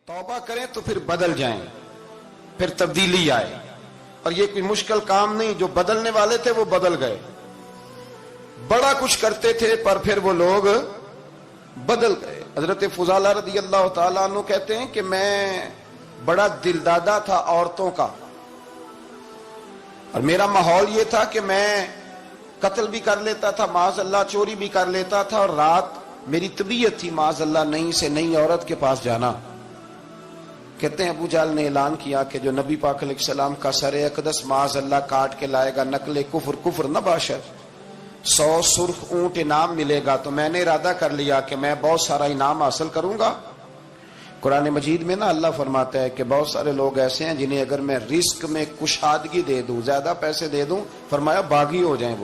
तौबा करें तो फिर बदल जाएं, फिर तब्दीली आए। और ये कोई मुश्किल काम नहीं, जो बदलने वाले थे वो बदल गए। बड़ा कुछ करते थे पर फिर वो लोग बदल गए। हजरत फुजाला रदी अल्लाह ताला अन्हु कहते हैं कि मैं बड़ा दिलदादा था औरतों का, और मेरा माहौल ये था कि मैं कत्ल भी कर लेता था, माज़अल्लाह चोरी भी कर लेता था, और रात मेरी तबीयत थी माज़अल्लाह नई से नई औरत के पास जाना। कहते हैं अबू जाल ने ऐलान किया कि जो नबी पाक अलैहिस्सलाम का सर अक़दस माज़अल्लाह काट के लाएगा, नकले कुफ्र कुफ्र न बाशर, 100 सुर्ख ऊंट इनाम मिलेगा। तो मैंने इरादा कर लिया कि मैं बहुत सारा इनाम हासिल करूंगा। कुरान मजीद में ना अल्लाह फरमाता है कि बहुत सारे लोग ऐसे हैं जिन्हें अगर मैं रिस्क में कुशादगी दे दूं, ज्यादा पैसे दे दूं, फरमाया बागी हो जाएं,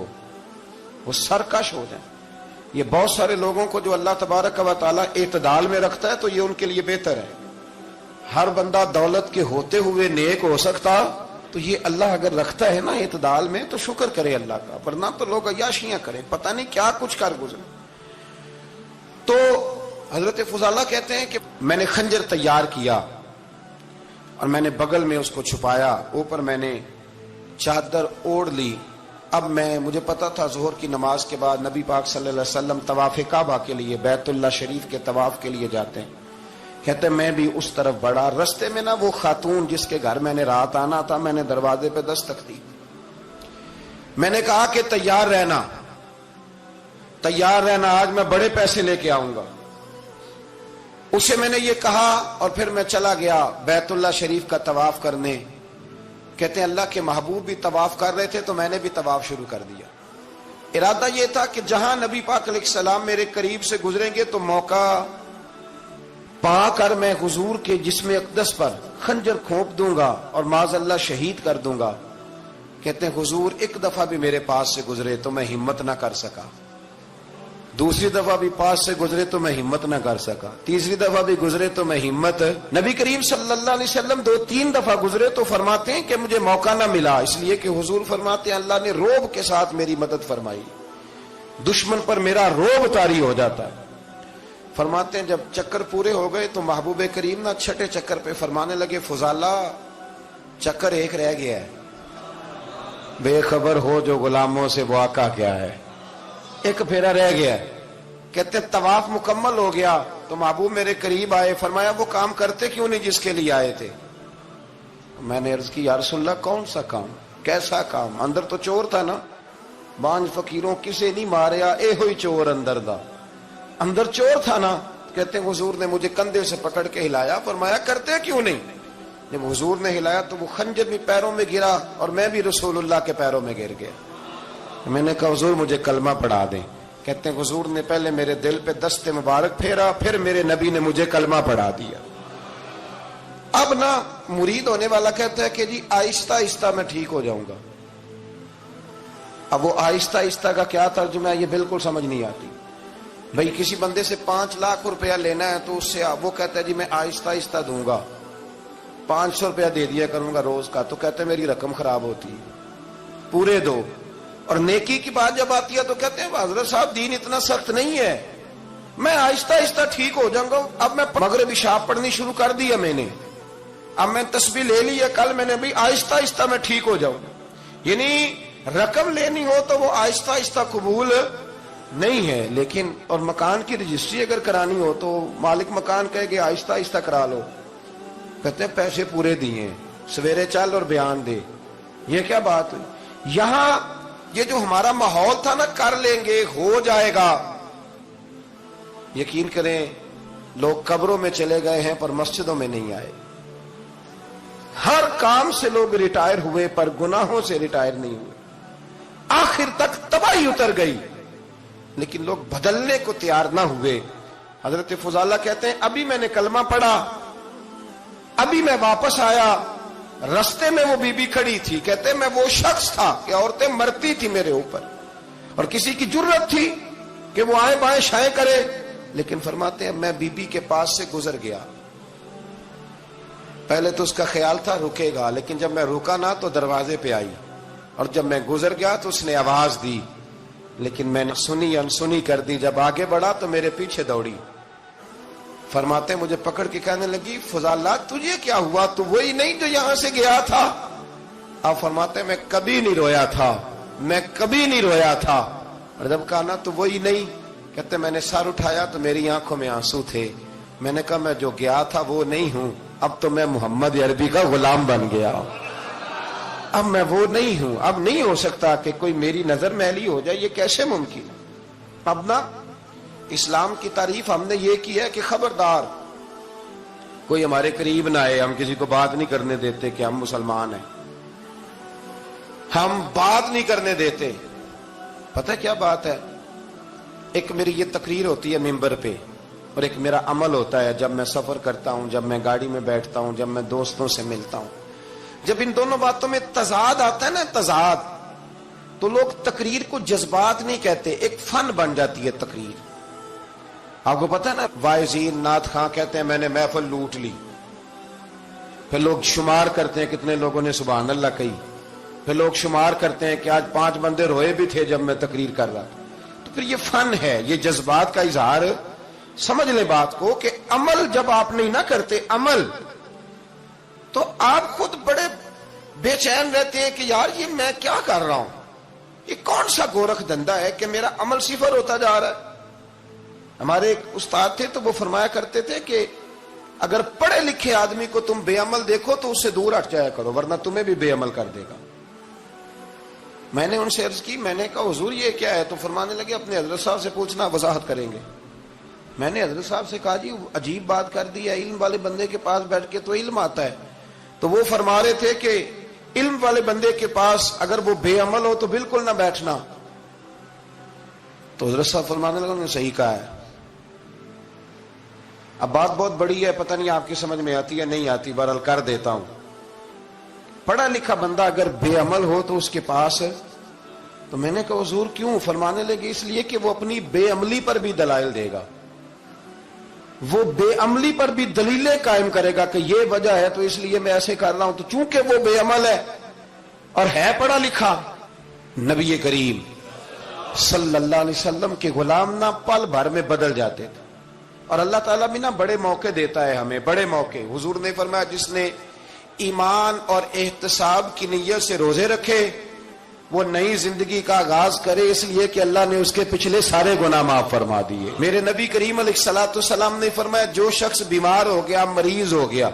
वो सरकश हो जाएं। ये बहुत सारे लोगों को जो अल्लाह तबारक व तआला इत्दाल में रखता है तो ये उनके लिए बेहतर है। हर बंदा दौलत के होते हुए नेक हो सकता, तो ये अल्लाह अगर रखता है ना इत्दाल में तो शुक्र करे अल्लाह का, वरना तो लोग अय्याशियां करें, पता नहीं क्या कुछ कर गुजरे। तो हजरत फुजाला कहते हैं कि मैंने खंजर तैयार किया और मैंने बगल में उसको छुपाया, ऊपर मैंने चादर ओढ़ ली। अब मुझे पता था ज़ोहर की नमाज के बाद नबी पाक सल्लल्लाहु अलैहि वसल्लम तवाफ़ काबा के लिए, बैतुल्लाह शरीफ के तवाफ के लिए जाते हैं। कहते मैं भी उस तरफ बढ़ा। रास्ते में ना वो खातून जिसके घर मैंने रात आना था, मैंने दरवाजे पे दस्तक दी। मैंने कहा कि तैयार रहना, तैयार रहना, आज मैं बड़े पैसे लेके आऊंगा। उसे मैंने ये कहा और फिर मैं चला गया बैतुल्लाह शरीफ का तवाफ करने। कहते हैं अल्लाह के महबूब भी तवाफ कर रहे थे तो मैंने भी तवाफ शुरू कर दिया। इरादा ये था कि जहां नबी पाक अलैहिस्सलाम मेरे करीब से गुजरेंगे तो मौका पाकर मैं हुजूर के जिस्म अक़दस पर खंजर खोप दूंगा और माज़अल्लाह शहीद कर दूंगा। कहते हैं हुजूर एक दफा भी मेरे पास से गुजरे तो मैं हिम्मत ना कर सका, दूसरी दफा भी पास से गुजरे तो मैं हिम्मत ना कर सका, तीसरी दफा भी गुजरे तो मैं हिम्मत। नबी करीम सल्लल्लाहु अलैहि वसल्लम 2-3 दफा गुजरे तो फरमाते हैं कि मुझे मौका ना मिला, इसलिए कि हुजूर फरमाते हैं अल्लाह ने रोब के साथ मेरी मदद फरमाई, दुश्मन पर मेरा रोब तारी हो जाता है। फरमाते हैं जब चक्कर पूरे हो गए तो महबूब करीम ना छठे चक्कर पे फरमाने लगे फुजाला चक्कर एक रह गया है, बेखबर हो जो गुलामों से वो आका क्या है, एक फेरा रह गया। कहते तवाफ मुकम्मल हो गया तो महबूब मेरे करीब आए, फरमाया वो काम करते क्यों नहीं जिसके लिए आए थे। मैंने अर्ज की या रसूलल्लाह कौन सा काम, कैसा काम? अंदर तो चोर था ना, बांझ फकीरों किसे नहीं मारिया, ए हुई चोर अंदर दा, अंदर चोर था ना। कहते हैं हुजूर ने मुझे कंधे से पकड़ के हिलाया, फरमाया करते क्यों नहीं। जब हुजूर ने हिलाया तो वो खंजर भी पैरों में गिरा और मैं भी रसूलुल्लाह के पैरों में गिर गया। मैंने कहा हुजूर मुझे कलमा पढ़ा दें। कहते हैं हुजूर ने पहले मेरे दिल पे दस्ते मुबारक फेरा, फिर मेरे नबी ने मुझे कलमा पढ़ा दिया। अब ना मुरीद होने वाला कहता है कि जी आहिस्ता आहिस्ता मैं ठीक हो जाऊंगा। अब वो आहिस्ता आहिस्ता का क्या तर्जुमा है ये बिल्कुल समझ नहीं आती। भाई किसी बंदे से 5 लाख रुपया लेना है तो उससे वो कहता है जी मैं आहिस्ता आहिस्ता दूंगा, 500 रुपया दे दिया करूंगा रोज का, तो कहते हैं मेरी रकम खराब होती है, पूरे दो। और नेकी की बात जब आती है तो कहते हैं हजरत साहब दीन इतना सख्त नहीं है, मैं आहिस्ता आहिस्ता ठीक हो जाऊंगा। अब मैं मगरिब इशा पढ़नी शुरू कर दी है मैंने, अब मैं तस्बीह ले ली है, कल मैंने भी आहिस्ता आहिस्ता मैं ठीक हो जाऊंगा। यानी रकम लेनी हो तो वो आहिस्ता आहिस्ता कबूल नहीं है। लेकिन और मकान की रजिस्ट्री अगर करानी हो तो मालिक मकान कहेगा आहिस्ता आहिस्ता करा लो। कहते हैं पैसे पूरे दिए, सवेरे चल और बयान दे, ये क्या बात हुई। यहां ये जो हमारा माहौल था ना, कर लेंगे हो जाएगा, यकीन करें लोग कब्रों में चले गए हैं पर मस्जिदों में नहीं आए। हर काम से लोग रिटायर हुए पर गुनाहों से रिटायर नहीं हुए। आखिर तक तबाही उतर गई लेकिन लोग बदलने को तैयार ना हुए। हजरत फुजाला कहते हैं अभी मैंने कलमा पढ़ा, अभी मैं वापस आया, रास्ते में वो बीबी खड़ी थी। कहते मैं वो शख्स था कि औरतें मरती थी मेरे ऊपर और किसी की जुर्रत थी कि वो आए बाएं शाए करे, लेकिन फरमाते हैं मैं बीबी के पास से गुजर गया। पहले तो उसका ख्याल था रुकेगा, लेकिन जब मैं रुका ना तो दरवाजे पे आई, और जब मैं गुजर गया तो उसने आवाज दी, लेकिन मैंने सुनी अनसुनी कर दी। जब आगे बढ़ा तो मेरे पीछे दौड़ी। فرماتے مجھے پکڑ کے کہنے لگی فضالہ تجھے کیا ہوا، تو وہی نہیں جو یہاں سے گیا تھا؟ آپ فرماتے میں کبھی نہیں رویا تھا، میں کبھی نہیں رویا تھا۔ اور جب کہا نا تو وہی نہیں، کہتے میں نے سر اٹھایا تو میری آنکھوں میں آنسو تھے، میں نے کہا میں جو گیا تھا وہ نہیں ہوں، اب تو میں محمد عربی کا غلام بن گیا، اب میں وہ نہیں ہوں، اب نہیں ہو سکتا کہ کوئی میری نظر میلی ہو جائے، یہ کیسے ممکن؟ اب نا اسلام کی تعریف ہم نے یہ کی ہے کہ خبردار کوئی ہمارے قریب نہ آئے، ہم کسی کو بات نہیں کرنے دیتے کہ ہم مسلمان ہیں، ہم بات نہیں کرنے دیتے۔ پتہ کیا بات ہے، ایک میری یہ تقریر ہوتی ہے ممبر پہ، اور ایک میرا عمل ہوتا ہے جب میں سفر کرتا ہوں، جب میں گاڑی میں بیٹھتا ہوں، جب میں دوستوں سے ملتا ہوں۔ جب ان دونوں باتوں میں تضاد آتا ہے نا، تضاد، تو لوگ تقریر کو جذبات نہیں کہتے، ایک فن بن جاتی ہے تقریر۔ آپ کو پتہ ہے نا، واعظین نعت خواں کہتے ہیں میں نے محفل لوٹ لی، پھر لوگ شمار کرتے ہیں کتنے لوگوں نے سبحان اللہ کہی، پھر لوگ شمار کرتے ہیں کہ آج 5 بندے روئے بھی تھے جب میں تقریر کر رہا تھا۔ تو پھر یہ فن ہے، یہ جذبات کا اظہار۔ سمجھ لیں بات کو کہ عمل جب آپ نہیں نہ کرتے عمل، تو آپ خود بڑے بے چین رہتے ہیں کہ یار یہ میں کیا کر رہا ہوں، یہ کون سا گورکھ دھندا ہے کہ میرا عمل صفر ہوتا جا رہا ہے۔ ہمارے ایک استاد تھے تو وہ فرمایا کرتے تھے کہ اگر پڑھے لکھے آدمی کو تم بے عمل دیکھو تو اس سے دور ہٹ جایا کرو، ورنہ تمہیں بھی بے عمل کر دے گا۔ میں نے ان سے عرض کی، میں نے کہا حضور یہ کیا ہے؟ تو فرمانے لگے اپنے حضرت صاحب سے پوچھنا، وضاحت کریں گے۔ میں نے حضرت صاحب سے کہا جی عجیب بات کر دی ہے، علم والے بندے کے پاس بیٹھ کے تو علم آتا ہے۔ تو وہ فرما رہے تھے کہ علم والے بندے کے پاس اگر وہ بے عمل ہو تو بالکل نہ بیٹھنا۔ تو حضرت صاحب فرمانے لگے انہوں نے صحیح کہا ہے۔ اب بات بہت بڑی ہے، پتہ نہیں آپ کی سمجھ میں آتی ہے نہیں آتی، بہرحال کر دیتا ہوں۔ پڑھا لکھا بندہ اگر بے عمل ہو تو اس کے پاس، تو میں نے کہا حضور کیوں؟ فرمانے لگے اس لیے کہ وہ اپنی بے عملی پر بھی دلائل دے گا، وہ بے عملی پر بھی دلیلیں قائم کرے گا کہ یہ وجہ ہے تو اس لیے میں ایسے کر رہا ہوں۔ تو چونکہ وہ بے عمل ہے اور ہے پڑھا لکھا، نبی کریم صلی اللہ علیہ وسلم کے غلام نہ پل بھر میں بدل جاتے تھے۔ اور اللہ تعالیٰ بھی نا بڑے موقع دیتا ہے ہمیں، بڑے موقع۔ حضور نے فرمایا جس نے ایمان اور احتساب کی نیت سے روزے رکھے وہ نئی زندگی کا آغاز کرے، اس لیے کہ اللہ نے اس کے پچھلے سارے گناہ معاف فرما دیے۔ میرے نبی کریم علیہ الصلوۃ والسلام نے فرمایا جو شخص بیمار ہو گیا، مریض ہو گیا،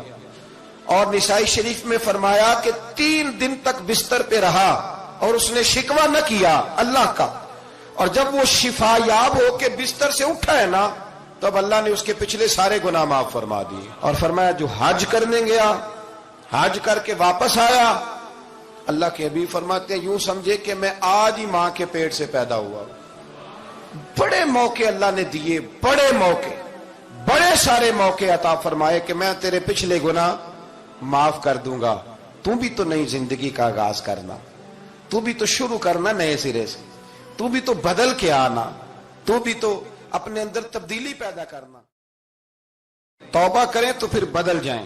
اور نسائی شریف میں فرمایا کہ 3 دن تک بستر پہ رہا اور اس نے شکوہ نہ کیا اللہ کا، اور جب وہ شفا یاب ہو کے بستر سے اٹھا ہے نا، تب اللہ نے اس کے پچھلے سارے گناہ معاف فرما دیے۔ اور فرمایا جو حج کرنے گیا، حج کر کے واپس آیا، اللہ کے حبیب فرماتے ہیں یوں سمجھے کہ میں آج ہی ماں کے پیٹ سے پیدا ہوا۔ بڑے موقع اللہ نے دیے، بڑے موقع، بڑے سارے موقع عطا فرمائے کہ میں تیرے پچھلے گناہ معاف کر دوں گا، تو بھی تو نئی زندگی کا آغاز کرنا، تو بھی تو شروع کرنا نئے سرے سے، تو بھی تو بدل کے آنا، تو بھی تو اپنے اندر تبدیلی پیدا کرنا۔ توبہ کریں تو پھر بدل جائیں۔